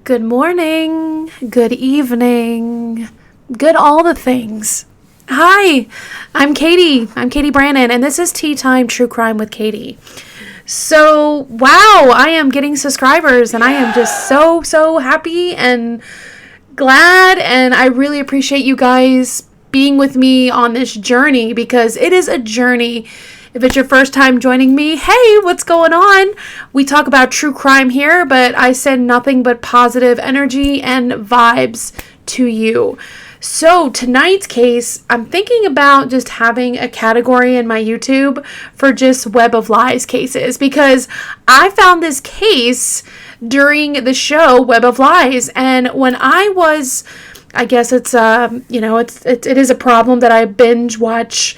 Good morning, good evening, good all the things. Hi, I'm Catie. I'm Catie Brannon, and this is Tea Time True Crime with Catie. So, wow, I am getting subscribers, and I am just so happy and glad, and I really appreciate you guys being with me on this journey, because it is a journey. If it's your first time joining me, hey, what's going on? We talk about true crime here, but I send nothing but positive energy and vibes to you. So tonight's case, I'm thinking about just having a category in my YouTube for just Web of Lies cases, because I found this case during the show Web of Lies, and when I was, I guess it is a problem that I binge watch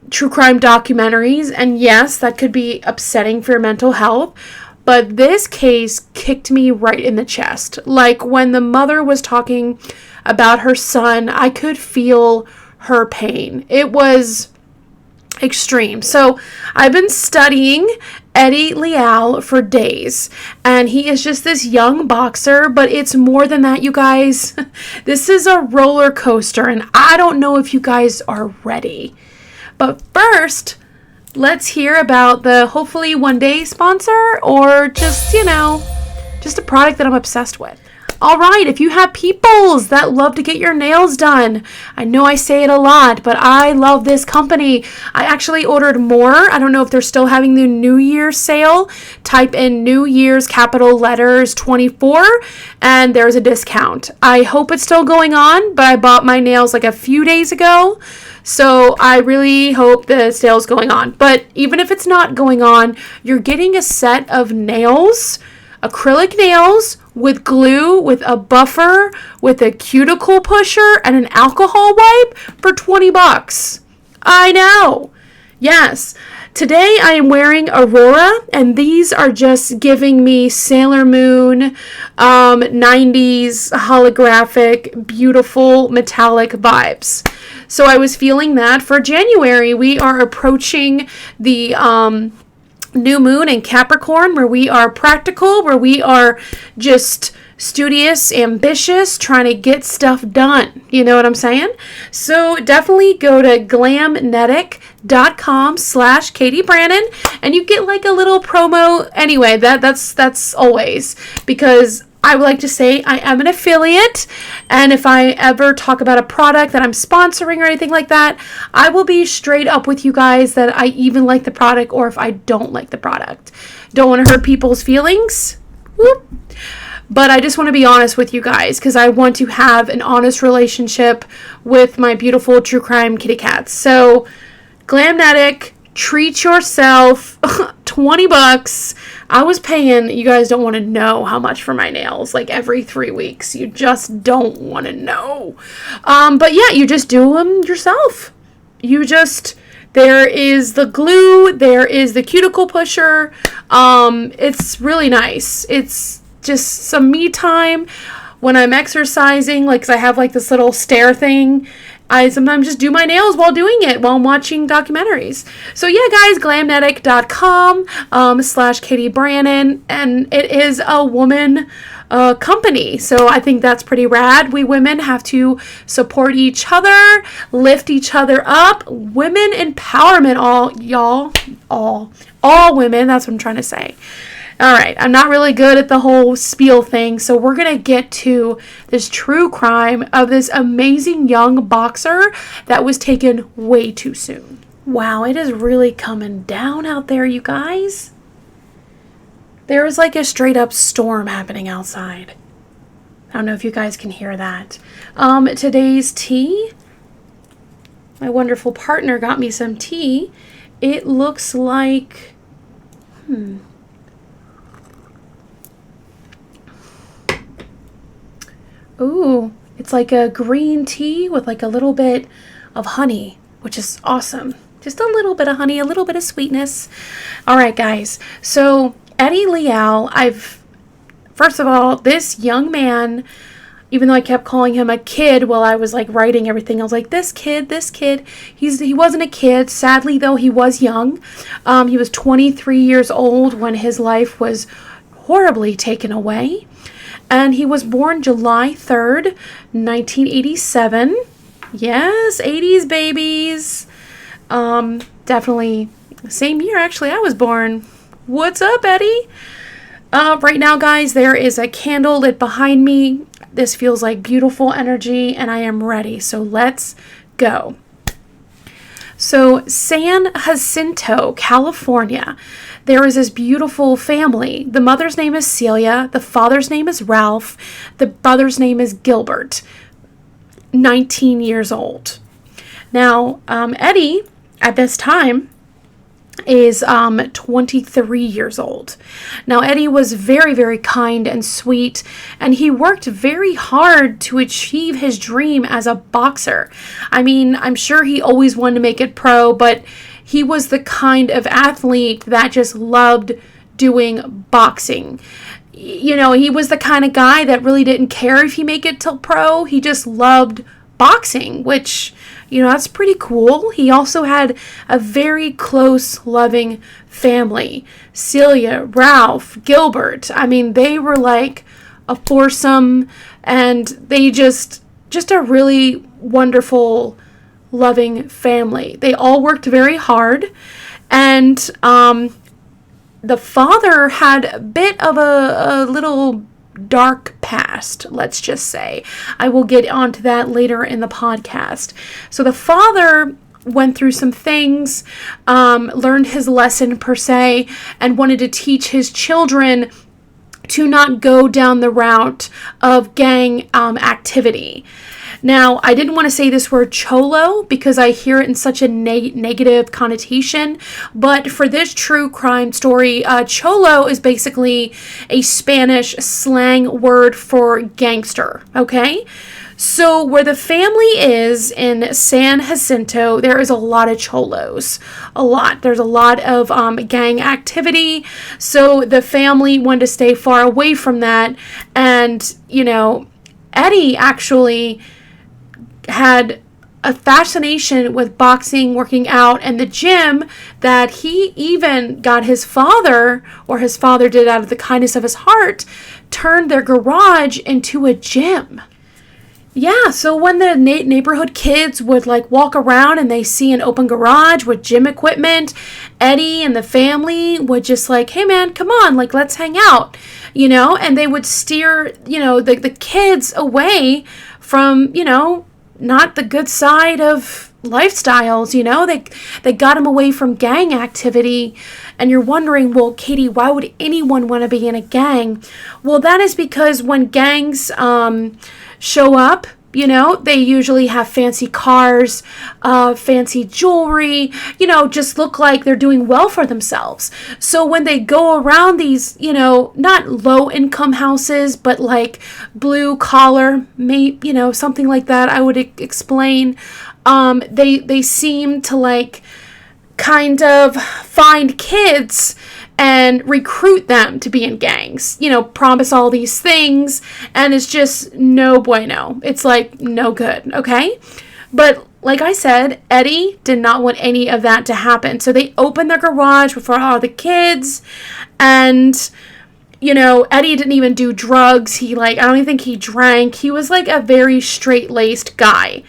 true crime documentaries, and yes, that could be upsetting for your mental health, but this case kicked me right in the chest. Like, when the mother was talking about her son, I could feel her pain. It was extreme. So I've been studying Eddie Leal for days, and he is just this young boxer, but it's more than that, you guys. This is a roller coaster, and I don't know if you guys are ready. But first, let's hear about the hopefully one day sponsor, or just, just a product that I'm obsessed with. All right, if you have peoples that love to get your nails done, I know I say it a lot, but I love this company. I actually ordered more. I don't know if they're still having the New Year's sale. Type in New Year's capital letters 24 and there's a discount. I hope it's still going on, but I bought my nails like a few days ago. So I really hope the sale's going on. But even if it's not going on, you're getting a set of nails, acrylic nails with glue, with a buffer, with a cuticle pusher, and an alcohol wipe for $20. I know. Yes. Today I am wearing AURORA, and these are just giving me Sailor Moon, 90s holographic, beautiful metallic vibes. So I was feeling that for January. We are approaching the new moon in Capricorn, where we are practical, where we are just studious, ambitious, trying to get stuff done. You know what I'm saying? So definitely go to glamnetic.com/Catie Brannon, and you get like a little promo. Anyway, that's always, because I would like to say I am an affiliate, and if I ever talk about a product that I'm sponsoring or anything like that, I will be straight up with you guys that I even like the product, or if I don't like the product. Don't want to hurt people's feelings. Whoop. But I just want to be honest with you guys, because I want to have an honest relationship with my beautiful true crime kitty cats. So, Glamnetic, treat yourself. $20. I was paying, you guys don't want to know how much for my nails, like every 3 weeks. You just don't want to know. But yeah, you just do them yourself. There is the glue, there is the cuticle pusher. It's really nice. It's just some me time when I'm exercising, like, 'cause I have like this little stair thing. I sometimes just do my nails while doing it, while I'm watching documentaries. So yeah, guys, glamnetic.com /Catie Brannon, and it is a woman company. So I think that's pretty rad. We women have to support each other, lift each other up. Women empowerment, all women. That's what I'm trying to say. All right, I'm not really good at the whole spiel thing, so we're going to get to this true crime of this amazing young boxer that was taken way too soon. Wow, it is really coming down out there, you guys. There is like a straight up storm happening outside. I don't know if you guys can hear that. Today's tea, my wonderful partner got me some tea. It looks like, ooh, it's like a green tea with like a little bit of honey, which is awesome. Just a little bit of honey, a little bit of sweetness. All right, guys. So Eddie Leal, first of all, this young man, even though I kept calling him a kid while I was like writing everything, I was like, this kid. He wasn't a kid. Sadly, though, he was young. He was 23 years old when his life was horribly taken away. and he was born July 3rd, 1987. Yes, 80s babies. Definitely same year, actually, I was born. What's up, Eddie? Right now, guys, there is a candle lit behind me. This feels like beautiful energy, and I am ready. So let's go. So San Jacinto, California, there is this beautiful family. The mother's name is Celia. The father's name is Ralph. The brother's name is Gilbert, 19 years old. Now, Eddie, at this time, is 23 years old. Now, Eddie was very, very kind and sweet, and he worked very hard to achieve his dream as a boxer. I mean, I'm sure he always wanted to make it pro, but he was the kind of athlete that just loved doing boxing. You know, he was the kind of guy that really didn't care if he made it till pro. He just loved boxing, which, you know, that's pretty cool. He also had a very close, loving family. Celia, Ralph, Gilbert. I mean, they were like a foursome, and they just a really wonderful, loving family. They all worked very hard, and the father had a bit of a little dark past, let's just say. I will get onto that later in the podcast. So the father went through some things, learned his lesson per se, and wanted to teach his children to not go down the route of gang activity. Now, I didn't want to say this word cholo because I hear it in such a negative connotation, but for this true crime story, cholo is basically a Spanish slang word for gangster, okay? So where the family is in San Jacinto, there is a lot of cholos, a lot. There's a lot of gang activity, so the family wanted to stay far away from that, and, you know, Eddie actually had a fascination with boxing, working out, and the gym that he even got his father, or his father did out of the kindness of his heart, turned their garage into a gym. Yeah, so when the neighborhood kids would like walk around and they see an open garage with gym equipment, Eddie and the family would just like, hey man, come on, like let's hang out, you know, and they would steer, you know, the kids away from, you know, not the good side of lifestyles, you know, they got him away from gang activity. And you're wondering, well, Catie, why would anyone want to be in a gang? Well, that is because when gangs show up, you know, they usually have fancy cars, fancy jewelry, you know, just look like they're doing well for themselves. So when they go around these, you know, not low income houses, but like blue collar, you know, something like that, I would explain, they seem to like kind of find kids and recruit them to be in gangs, you know, promise all these things, and it's just no bueno. It's like no good, okay? But like I said, Eddie did not want any of that to happen. So they opened their garage for all the kids, and, you know, Eddie didn't even do drugs. I don't even think he drank. He was like a very straight-laced guy.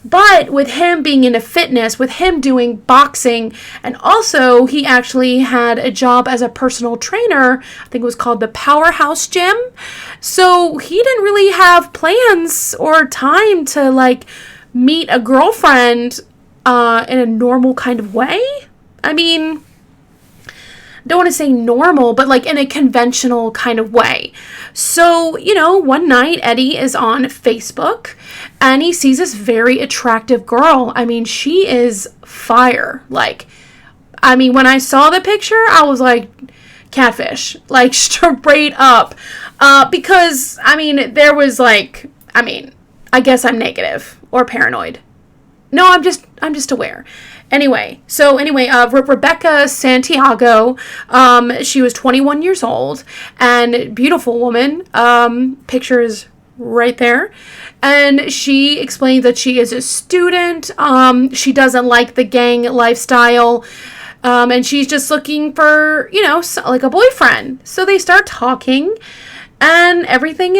But with him being into fitness, with him doing boxing, and also he actually had a job as a personal trainer, I think it was called the Powerhouse Gym. So he didn't really have plans or time to like meet a girlfriend in a normal kind of way. I mean, don't want to say normal, but like in a conventional kind of way. So, you know, one night Eddie is on Facebook and he sees this very attractive girl. I mean, she is fire. Like, I mean, when I saw the picture, I was like, catfish, like straight up. Because, I mean, there was like, I mean, I guess I'm negative or paranoid. No, I'm just aware. Anyway, Rebecca Santiago, she was 21 years old and beautiful woman. Picture is right there. And she explains that she is a student. She doesn't like the gang lifestyle. And she's just looking for, you know, like a boyfriend. So they start talking. And everything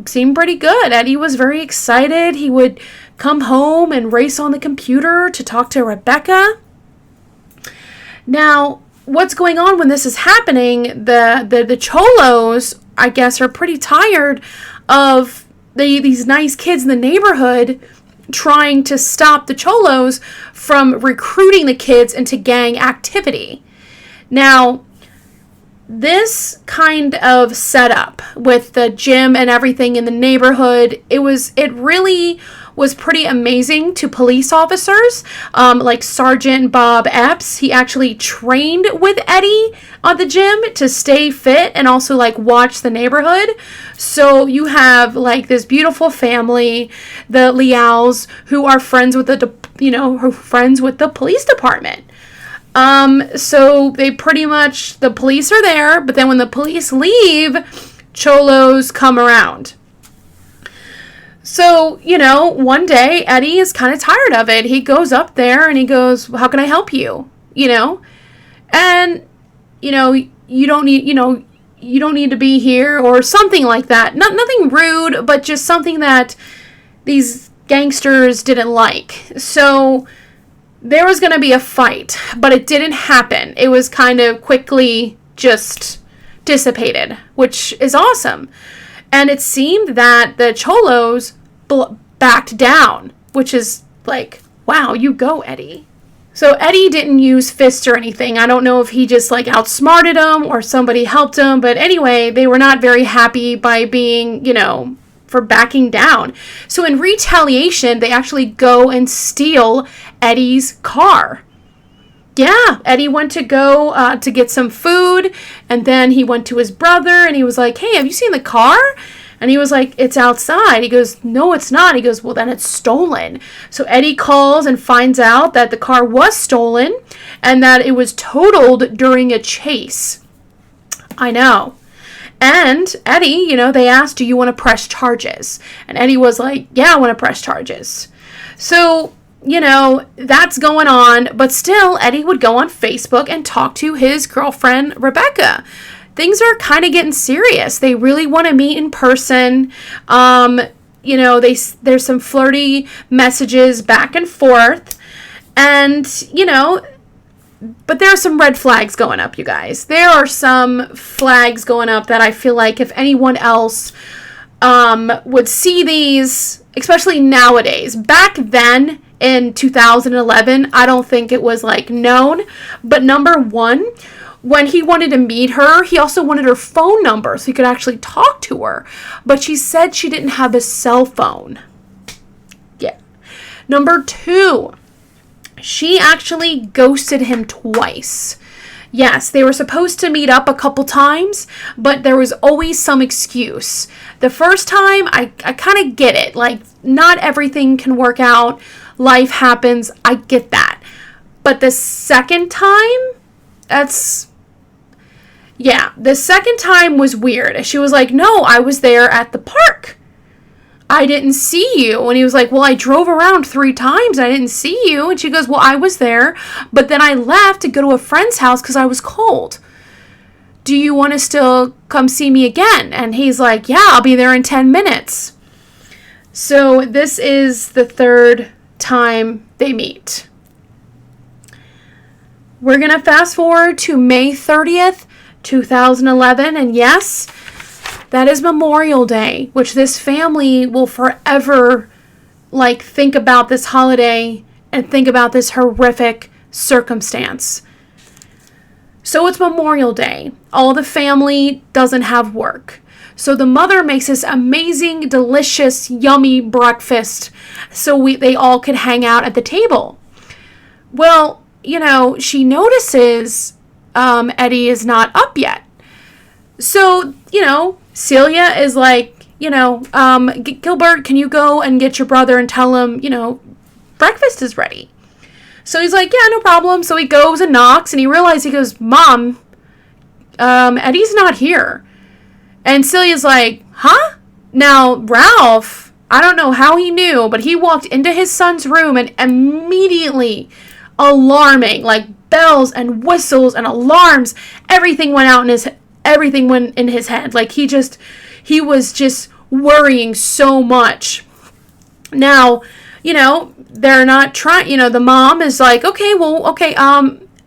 seemed pretty good. Eddie was very excited. He would come home and race on the computer to talk to Rebecca. Now, what's going on when this is happening? The Cholos, I guess, are pretty tired of these nice kids in the neighborhood trying to stop the Cholos from recruiting the kids into gang activity. Now, this kind of setup with the gym and everything in the neighborhood, it really was pretty amazing to police officers, like Sergeant Bob Epps. He actually trained with Eddie on the gym to stay fit and also like watch the neighborhood. So you have like this beautiful family, the Leals, who are friends with the police department. So the police are there, but then when the police leave, Cholos come around. So, one day Eddie is kind of tired of it. He goes up there and he goes, "How can I help you?" And, you don't need to be here or something like that. Nothing rude, but just something that these gangsters didn't like. So there was going to be a fight, but it didn't happen. It was kind of quickly just dissipated, which is awesome. And it seemed that the Cholos backed down, which is like, wow, you go, Eddie. So Eddie didn't use fists or anything. I don't know if he just like outsmarted them or somebody helped him. But anyway, they were not very happy by being, for backing down. So in retaliation, they actually go and steal Eddie's car. Yeah, Eddie went to go to get some food, and then he went to his brother, and he was like, "Hey, have you seen the car?" And he was like, "It's outside." He goes, "No, it's not." He goes, "Well, then it's stolen." So Eddie calls and finds out that the car was stolen, and that it was totaled during a chase. I know. And Eddie, they asked, "Do you want to press charges?" And Eddie was like, "Yeah, I want to press charges." So that's going on, but still Eddie would go on Facebook and talk to his girlfriend, Rebecca. Things are kind of getting serious. They really want to meet in person. There's some flirty messages back and forth, and, but there are some red flags going up, you guys. There are some flags going up that I feel like if anyone else would see these, especially nowadays. Back then, in 2011, I don't think it was like known, but number one, when he wanted to meet her, he also wanted her phone number so he could actually talk to her, but she said she didn't have a cell phone. Yeah. Number two, she actually ghosted him twice. Yes, they were supposed to meet up a couple times, but there was always some excuse. The first time, I kind of get it. Like, not everything can work out. Life happens. I get that. But the second time, the second time was weird. She was like, "No, I was there at the park. I didn't see you." And he was like, "Well, I drove around 3 times. I didn't see you." And she goes, "Well, I was there, but then I left to go to a friend's house because I was cold. Do you want to still come see me again?" And he's like, "Yeah, I'll be there in 10 minutes. So this is the third time they meet. We're going to fast forward to May 30th, 2011. And yes, that is Memorial Day, which this family will forever think about this holiday and think about this horrific circumstance. So it's Memorial Day. All the family doesn't have work. So the mother makes this amazing, delicious, yummy breakfast so they all could hang out at the table. Well, she notices Eddie is not up yet. So, Celia is like, Gilbert, can you go and get your brother and tell him, breakfast is ready? So he's like, "Yeah, no problem." So he goes and knocks, and he realizes, he goes, "Mom, Eddie's not here." And Celia's like, "Huh?" Now, Ralph, I don't know how he knew, but he walked into his son's room and immediately, alarming, like bells and whistles and alarms, everything went out everything went in his head. Like, he was just worrying so much. Now, they're not trying, the mom is like, okay,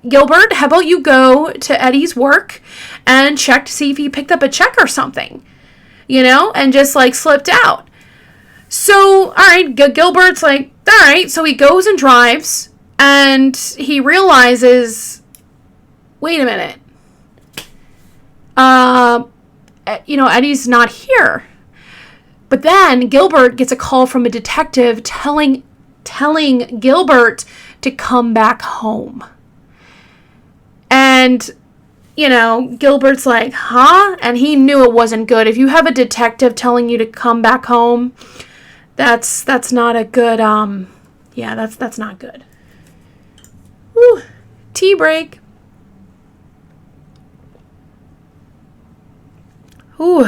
Gilbert, how about you go to Eddie's work and check to see if he picked up a check or something, and just like slipped out. So, all right, Gilbert's like, all right. So he goes and drives, and he realizes, wait a minute. Eddie's not here. But then Gilbert gets a call from a detective telling Gilbert to come back home. And, Gilbert's like, huh? And he knew it wasn't good. If you have a detective telling you to come back home, that's not a good, that's not good. Whew. Tea break. Ooh.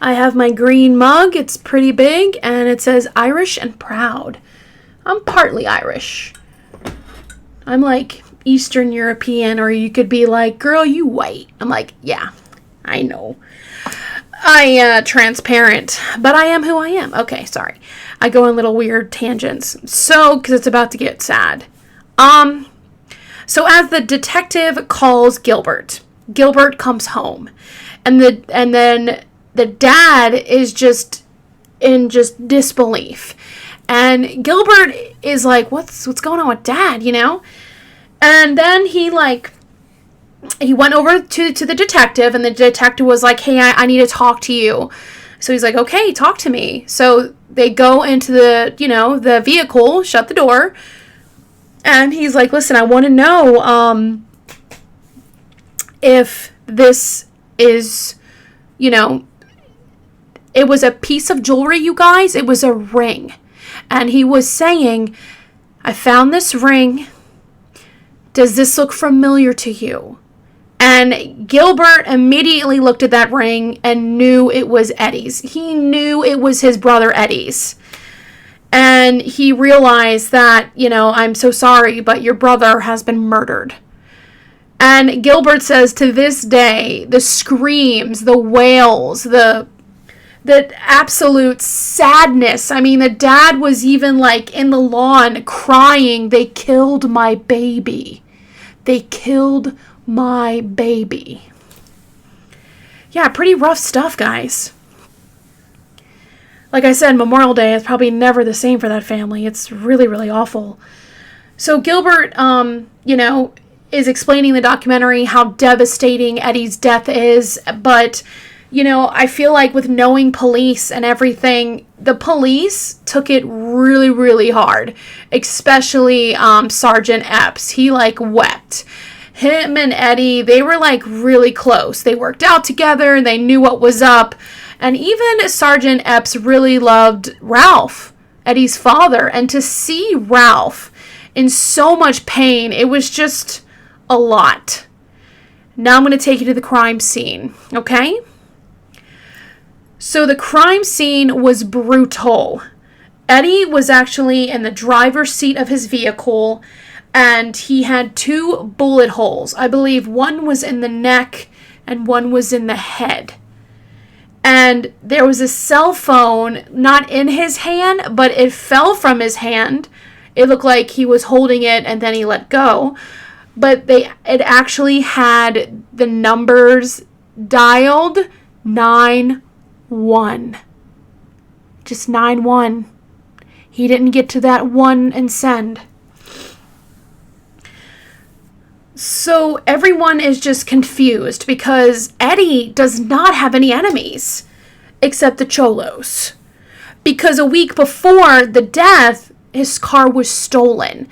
I have my green mug. It's pretty big, and it says Irish and proud. I'm partly Irish. I'm like Eastern European, or you could be like, girl, you white. I'm like, yeah, I know. Transparent, but I am who I am. Okay, sorry. I go on little weird tangents. So, because it's about to get sad. So as the detective calls Gilbert comes home, and then the dad is just in disbelief. And Gilbert is like, what's going on with Dad, And then he went over to the detective, and the detective was like, hey, I need to talk to you. So he's like, okay, talk to me. So they go into the vehicle, shut the door, and he's like, listen, I want to know if this is, it was a piece of jewelry, you guys. It was a ring. And he was saying, I found this ring. Does this look familiar to you? And Gilbert immediately looked at that ring and knew it was Eddie's. He knew it was his brother Eddie's. And he realized that, I'm so sorry, but your brother has been murdered. And Gilbert says to this day, the screams, the wails, the absolute sadness. I mean, the dad was even like in the lawn crying, they killed my baby. They killed my baby. Yeah, pretty rough stuff, guys. Like I said, Memorial Day is probably never the same for that family. It's really, really awful. So Gilbert, is explaining the documentary how devastating Eddie's death is, but I feel like with knowing police and everything, the police took it really, really hard, especially Sergeant Epps. He wept. Him and Eddie, they were really close. They worked out together. They knew what was up. And even Sergeant Epps really loved Ralph, Eddie's father. And to see Ralph in so much pain, it was just a lot. Now I'm going to take you to the crime scene, okay? So the crime scene was brutal. Eddie was actually in the driver's seat of his vehicle, and he had 2 bullet holes. I believe one was in the neck and one was in the head. And there was a cell phone not in his hand, but it fell from his hand. It looked like he was holding it and then he let go. But it actually had the numbers dialed 9-1. Just 9-1. He didn't get to that 1 and send. So everyone is just confused because Eddie does not have any enemies except the Cholos. Because a week before the death, his car was stolen.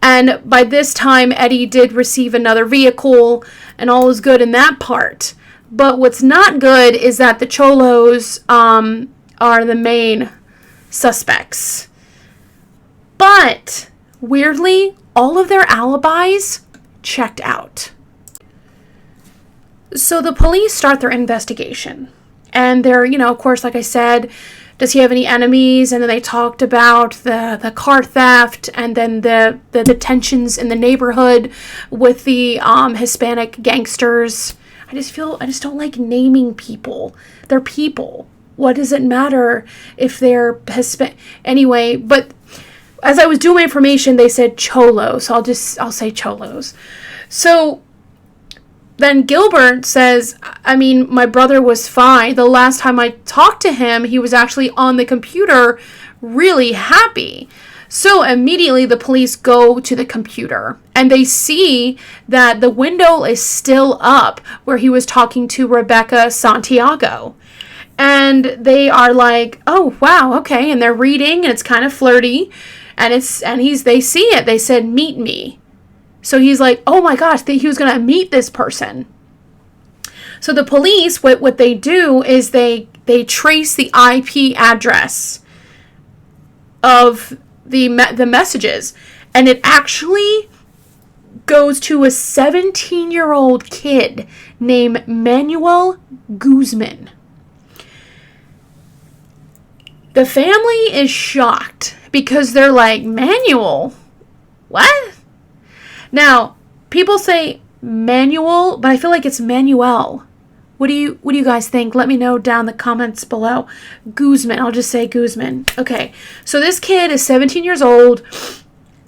And by this time, Eddie did receive another vehicle and all is good in that part. But what's not good is that the Cholos are the main suspects. But weirdly, all of their alibis checked out. So the police start their investigation. And they're, of course, like I said, does he have any enemies? And then they talked about the car theft, and then the tensions in the neighborhood with the Hispanic gangsters. I just don't like naming people. They're people. What does it matter if they're Hispanic? Anyway, but as I was doing my information, they said cholos. So I'll say cholos. So then Gilbert says, I mean, my brother was fine. The last time I talked to him, he was actually on the computer really happy. So immediately the police go to the computer and they see that the window is still up where he was talking to Rebecca Santiago. And they are like, oh, wow, okay. And they're reading and it's kind of flirty. And they see it. They said, meet me. So he's like, oh my gosh, he was going to meet this person. So the police, what they do is they trace the IP address of the messages. And it actually goes to a 17-year-old kid named Manuel Guzman. The family is shocked because they're like, Manuel? What? Now, people say Manuel, but I feel like it's Manuel. What do you guys think? Let me know down in the comments below. Guzman. I'll just say Guzman. Okay. So this kid is 17 years old.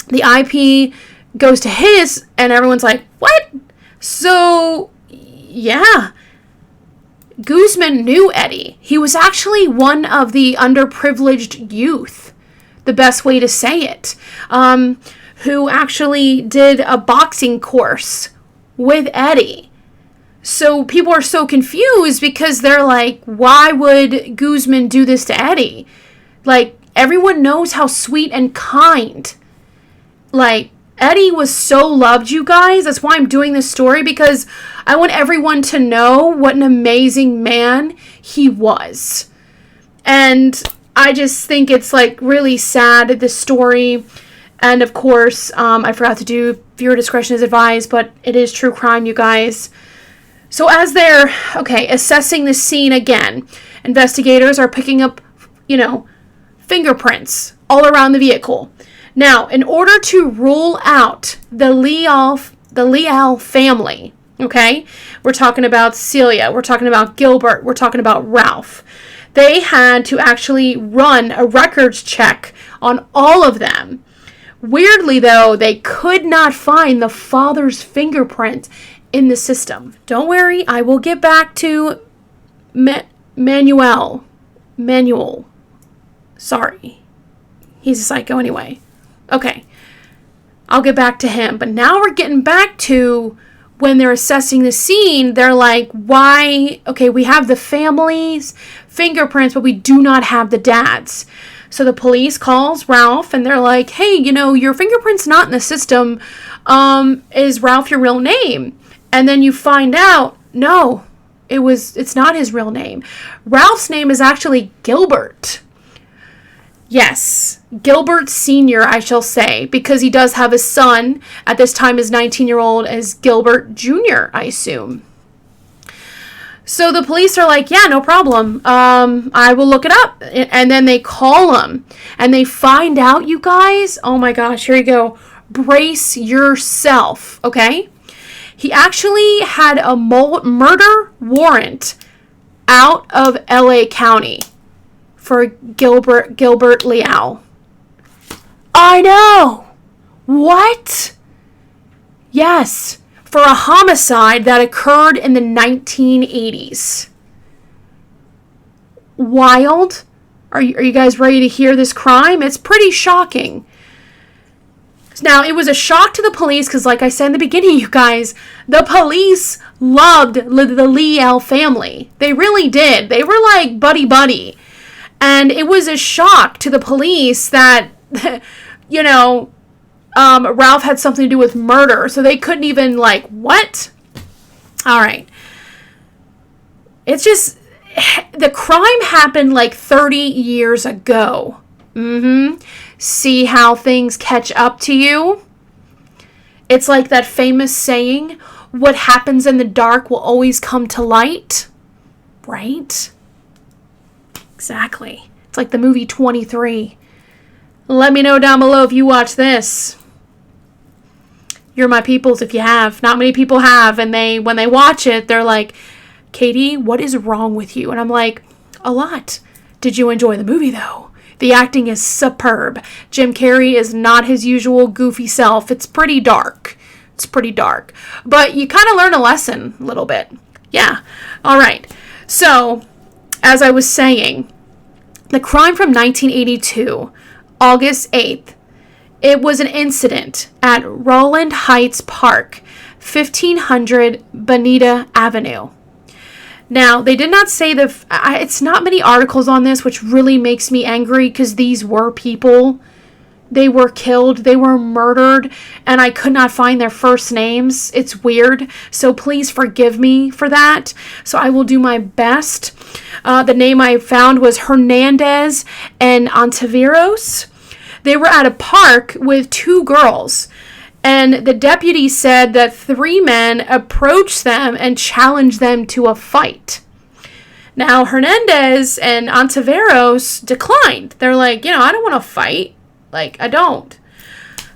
The IP goes to his, and everyone's like, what? So, yeah. Guzman knew Eddie. He was actually one of the underprivileged youth. The best way to say it. Who actually did a boxing course with Eddie. So people are so confused because they're like, why would Guzman do this to Eddie? Like, everyone knows how sweet and kind. Like, Eddie was so loved, you guys. That's why I'm doing this story, because I want everyone to know what an amazing man he was. And I just think it's like really sad, this story. And of course, I forgot to do viewer discretion is advised, but it is true crime, you guys. So as they're, assessing the scene again, investigators are picking up, fingerprints all around the vehicle. Now, in order to rule out the Leal family, we're talking about Celia, we're talking about Gilbert, we're talking about Ralph. They had to actually run a records check on all of them. Weirdly, though, they could not find the father's fingerprint in the system. Don't worry, I will get back to Manuel. Sorry. He's a psycho anyway. Okay. I'll get back to him. But now we're getting back to when they're assessing the scene. They're like, why? Okay, we have the family's fingerprints, but we do not have the dad's. So the police calls Ralph and they're like, hey, your fingerprint's not in the system. Is Ralph your real name? And then you find out, no, it's not his real name. Ralph's name is actually Gilbert. Yes, Gilbert Sr., I shall say, because he does have a son. At this time, his 19-year-old is Gilbert Jr., I assume. So the police are like, yeah, no problem. I will look it up. And then they call him. And they find out, you guys. Oh my gosh, here you go. Brace yourself, okay? He actually had a murder warrant out of LA County for Gilbert Leal. I know. What? Yes. For a homicide that occurred in the 1980s. Wild. Are you guys ready to hear this crime? It's pretty shocking. Now, it was a shock to the police because, like I said in the beginning, you guys, the police loved the Leal family. They really did. They were like buddy-buddy. And it was a shock to the police that, Ralph had something to do with murder, so they couldn't even, what? All right. It's just, the crime happened 30 years ago. See how things catch up to you? It's like that famous saying, what happens in the dark will always come to light. Right? Exactly. It's like the movie 23. Let me know down below if you watch this. You're my peoples if you have. Not many people have. And when they watch it, they're like, Catie, what is wrong with you? And I'm like, a lot. Did you enjoy the movie, though? The acting is superb. Jim Carrey is not his usual goofy self. It's pretty dark. It's pretty dark. But you kind of learn a lesson a little bit. Yeah. All right. So, as I was saying, the crime from 1982, August 8th, it was an incident at Rowland Heights Park, 1500 Bonita Avenue. Now, they did not say it's not many articles on this, which really makes me angry because these were people. They were killed, they were murdered, and I could not find their first names. It's weird, so please forgive me for that. So I will do my best. The name I found was Hernandez and Ontiveros. They were at a park with two girls, and the deputy said that three men approached them and challenged them to a fight. Now, Hernandez and Ontiveros declined. They're like, I don't want to fight. Like, I don't.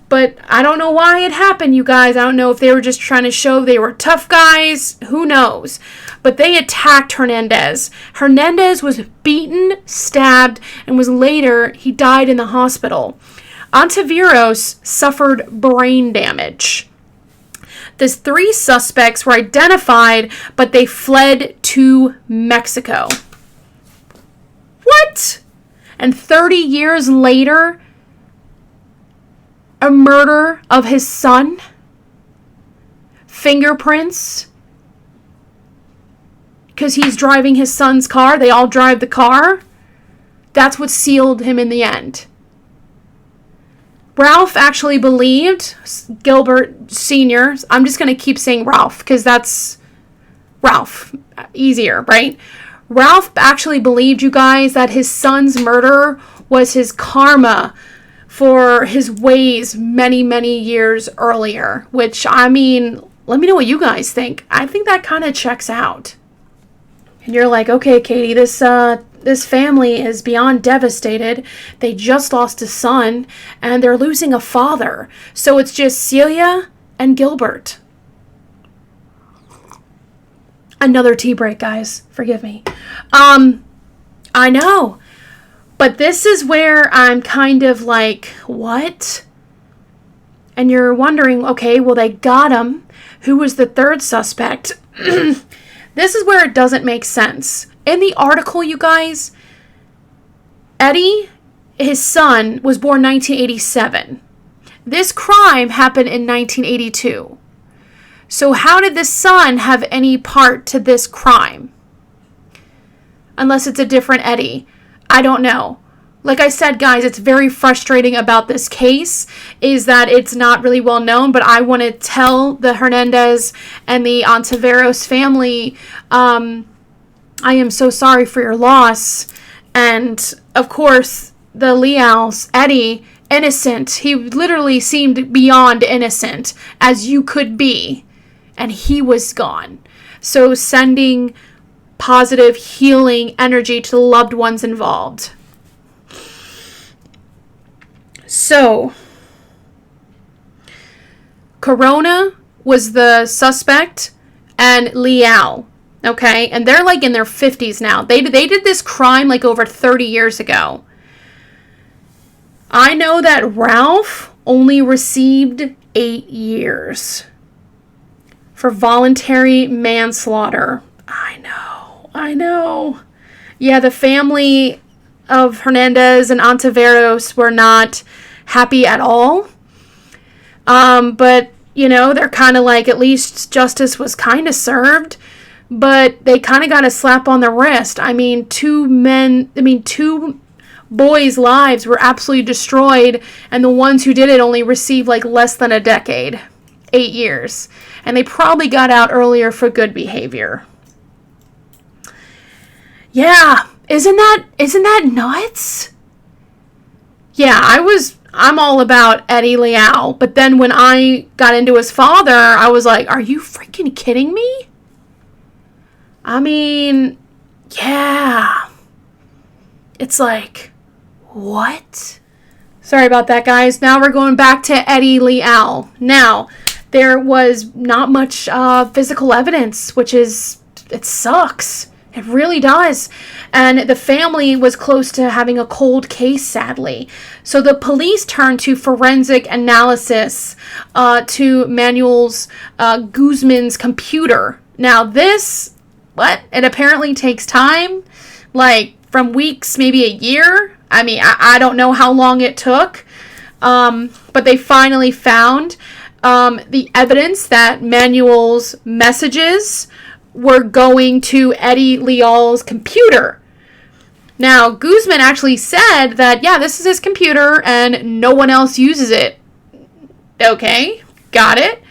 But I don't know why it happened, you guys. I don't know if they were just trying to show they were tough guys. Who knows? But they attacked Hernandez. Hernandez was beaten, stabbed, and he died in the hospital. Ontiveros suffered brain damage. The three suspects were identified, but they fled to Mexico. What? And 30 years later, a murder of his son, fingerprints, because he's driving his son's car. They all drive the car. That's what sealed him in the end. Ralph actually believed, Gilbert Sr., I'm just going to keep saying Ralph because that's Ralph, easier, right? Ralph actually believed, you guys, that his son's murder was his karma for his ways many, many years earlier, which, I mean, let me know what you guys think. I think that kind of checks out. And you're like, okay, Catie, this family is beyond devastated. They just lost a son, and they're losing a father. So it's just Celia and Gilbert. Another tea break, guys. Forgive me. I know. But this is where I'm kind of like, what? And you're wondering, okay, well, they got him. Who was the third suspect? This is where it doesn't make sense. In the article, you guys, Eddie, his son, was born 1987. This crime happened in 1982. So how did the son have any part to this crime? Unless it's a different Eddie. I don't know. Like I said, guys, it's very frustrating about this case is that it's not really well known, but I want to tell the Hernandez and the Ontiveros family, I am so sorry for your loss. And of course, the Leals, Eddie, innocent. He literally seemed beyond innocent as you could be. And he was gone. So sending positive healing energy to the loved ones involved. So, Corona was the suspect and Leal, okay? And they're like in their 50s now. They did this crime like over 30 years ago. I know that Ralph only received 8 years for voluntary manslaughter. I know. Yeah, the family of Hernandez and Ontiveros were not happy at all. But, they're kind of like, at least justice was kind of served. But they kind of got a slap on the wrist. I mean, two boys' lives were absolutely destroyed. And the ones who did it only received like less than a decade. 8 years. And they probably got out earlier for good behavior. Yeah, isn't that nuts? Yeah, I'm all about Eddie Leal, but then when I got into his father, I was like, are you freaking kidding me? I mean, yeah. It's like, what? Sorry about that, guys. Now we're going back to Eddie Leal. Now, there was not much physical evidence, it sucks. It really does. And the family was close to having a cold case, sadly. So the police turned to forensic analysis to Manuel's Guzman's computer. Now this, it apparently takes time, like from weeks, maybe a year. I mean, I don't know how long it took, but they finally found the evidence that Manuel's messages were going to Eddie Leal's computer. Now, Guzman actually said that, yeah, this is his computer and no one else uses it. Okay, got it.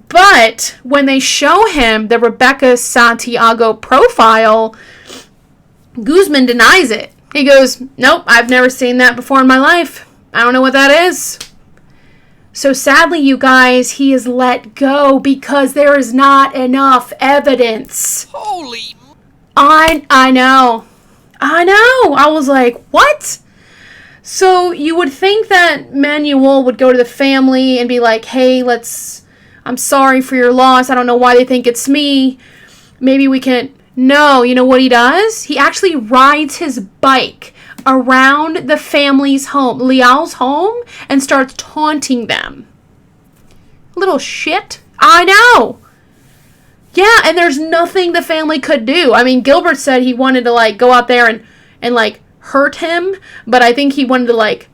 But when they show him the Rebecca Santiago profile, Guzman denies it. He goes, nope, I've never seen that before in my life. I don't know what that is. So sadly, you guys, he is let go because there is not enough evidence. Holy... I know. I was like, what? So you would think that Manuel would go to the family and be like, hey, I'm sorry for your loss. I don't know why they think it's me. Maybe we can... No, you know what he does? He actually rides his bike around the family's home, Leal's home, and starts taunting them. Little shit. I know. Yeah, and there's nothing the family could do. I mean, Gilbert said he wanted to, go out there and hurt him, but I think he wanted to,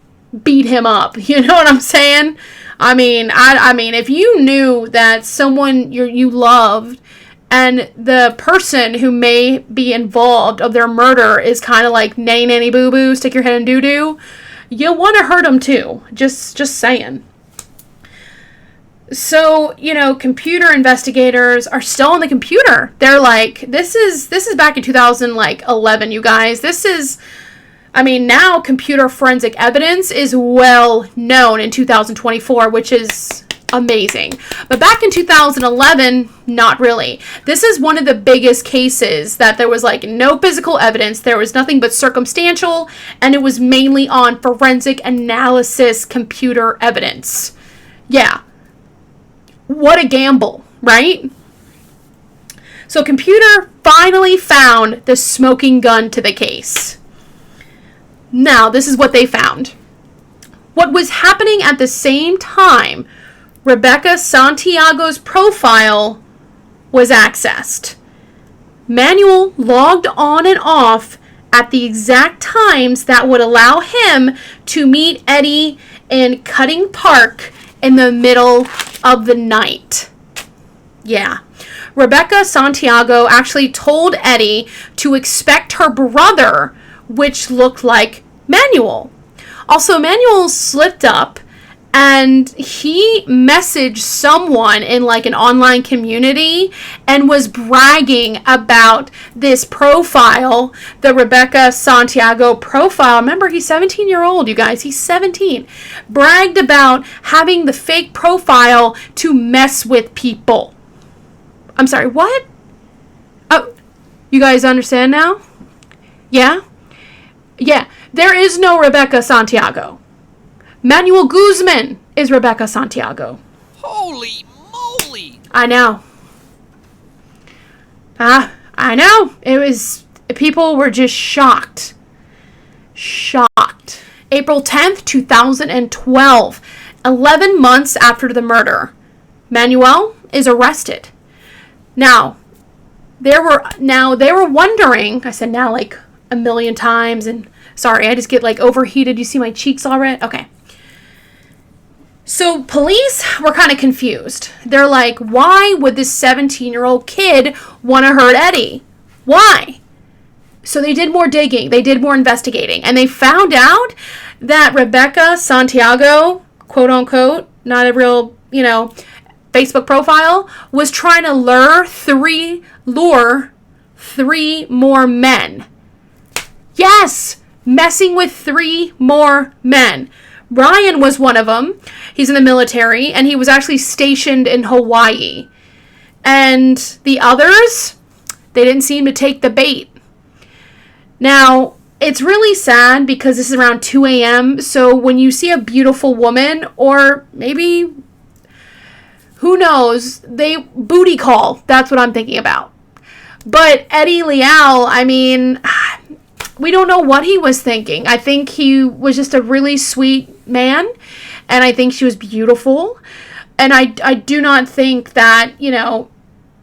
beat him up. You know what I'm saying? I mean, if you knew that someone you loved and the person who may be involved of their murder is kind of like nay nanny boo boo, stick your head in doo doo, you want to hurt them too. Just saying. So, computer investigators are still on the computer. They're like, this is back in 2011, you guys. Now computer forensic evidence is well known in 2024, which is amazing. But back in 2011, not really. This is one of the biggest cases that there was no physical evidence. There was nothing but circumstantial, and it was mainly on forensic analysis computer evidence. Yeah. What a gamble, right? So computer finally found the smoking gun to the case. Now, this is what they found. What was happening at the same time Rebecca Santiago's profile was accessed. Manuel logged on and off at the exact times that would allow him to meet Eddie in Cutting Park in the middle of the night. Yeah. Rebecca Santiago actually told Eddie to expect her brother, which looked like Manuel. Also, Manuel slipped up and he messaged someone in an online community and was bragging about this profile, the Rebecca Santiago profile. Remember, he's 17-year-old, you guys. He's 17. Bragged about having the fake profile to mess with people. I'm sorry, what? Oh, you guys understand now? Yeah? Yeah, there is no Rebecca Santiago. Manuel Guzman is Rebecca Santiago. Holy moly! I know. I know. People were just shocked. Shocked. April 10th, 2012, 11 months after the murder, Manuel is arrested. Now, they were wondering, I said now a million times, and sorry, I just get overheated. You see my cheeks already? Okay. So police were kind of confused. They're like, why would this 17-year-old kid want to hurt Eddie? Why? So they did more digging. They did more investigating. And they found out that Rebecca Santiago, quote unquote, not a real, Facebook profile, was trying to lure three more men. Yes! Messing with 3 more men. Brian was one of them. He's in the military, and he was actually stationed in Hawaii. And the others, they didn't seem to take the bait. Now, it's really sad because this is around 2 a.m. So when you see a beautiful woman, or maybe, who knows, they booty call. That's what I'm thinking about. But Eddie Leal, I mean, we don't know what he was thinking. I think he was just a really sweet man, and I think she was beautiful. And I do not think that, you know,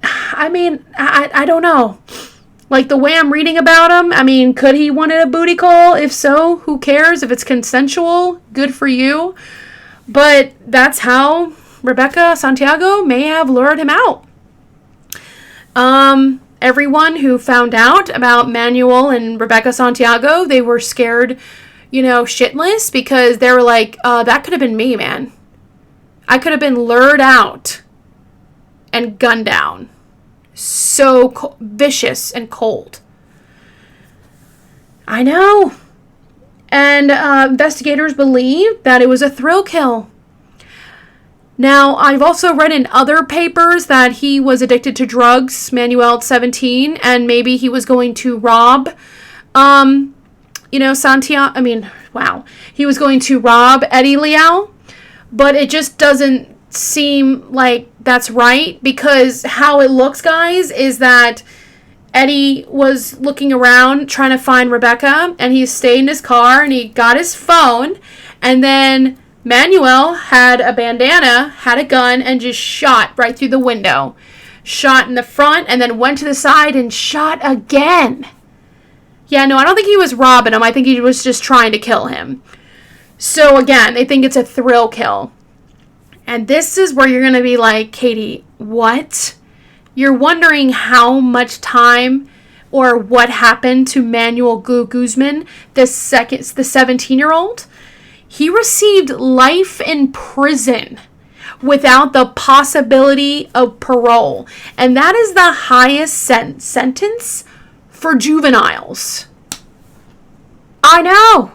I mean, I don't know. Like, the way I'm reading about him, I mean, could he wanted a booty call? If so, who cares? If it's consensual, good for you. But that's how Rebecca Santiago may have lured him out. Everyone who found out about Manuel and Rebecca Santiago, they were scared, you know, shitless, because they were like, that could have been me, man. I could have been lured out and gunned down. So vicious and cold. I know. And investigators believe that it was a thrill kill. Now, I've also read in other papers that he was addicted to drugs, Manuel at 17, and maybe he was going to rob, Santiago. I mean, wow. He was going to rob Eddie Leal, but it just doesn't seem like that's right, because how it looks, guys, is that Eddie was looking around trying to find Rebecca, and he stayed in his car and he got his phone, and then Manuel had a bandana, had a gun, and just shot right through the window. Shot in the front and then went to the side and shot again. Yeah, no, I don't think he was robbing him. I think he was just trying to kill him. So again, they think it's a thrill kill. And this is where you're going to be like, Catie, what? You're wondering how much time or what happened to Manuel Guzman, the 17-year-old? He received life in prison without the possibility of parole. And that is the highest sentence for juveniles. I know.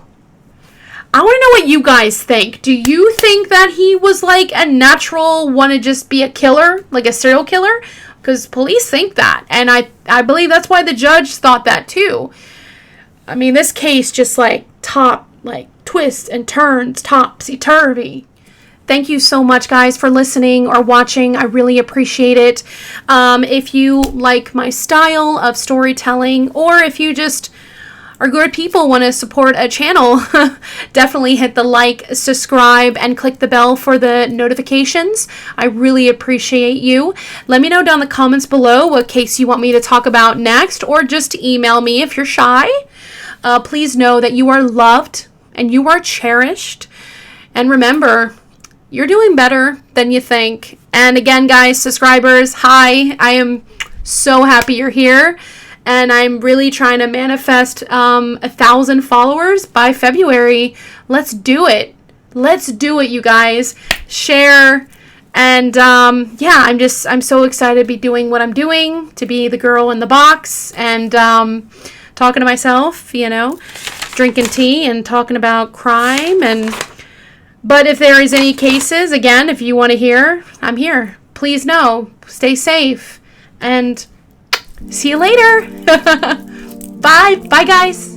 I want to know what you guys think. Do you think that he was like a natural, want to just be a killer, like a serial killer? Because police think that. And I believe that's why the judge thought that too. I mean, this case just twists and turns topsy-turvy. Thank you so much, guys, for listening or watching. I really appreciate it. If you like my style of storytelling, or if you just are good people, want to support a channel, definitely hit the like, subscribe, and click the bell for the notifications. I really appreciate you. Let me know down in the comments below what case you want me to talk about next, or just email me if you're shy. Please know that you are loved and you are cherished. And remember, you're doing better than you think. And again, guys, subscribers, hi. I am so happy you're here. And I'm really trying to manifest 1,000 followers by February. Let's do it. Let's do it, you guys. Share. And yeah, I'm so excited to be doing what I'm doing, to be the girl in the box, and talking to myself, drinking tea and talking about crime. But if there is any cases, again, if you want to hear, I'm here. Please know. Stay safe. And see you later. Bye. Bye, guys.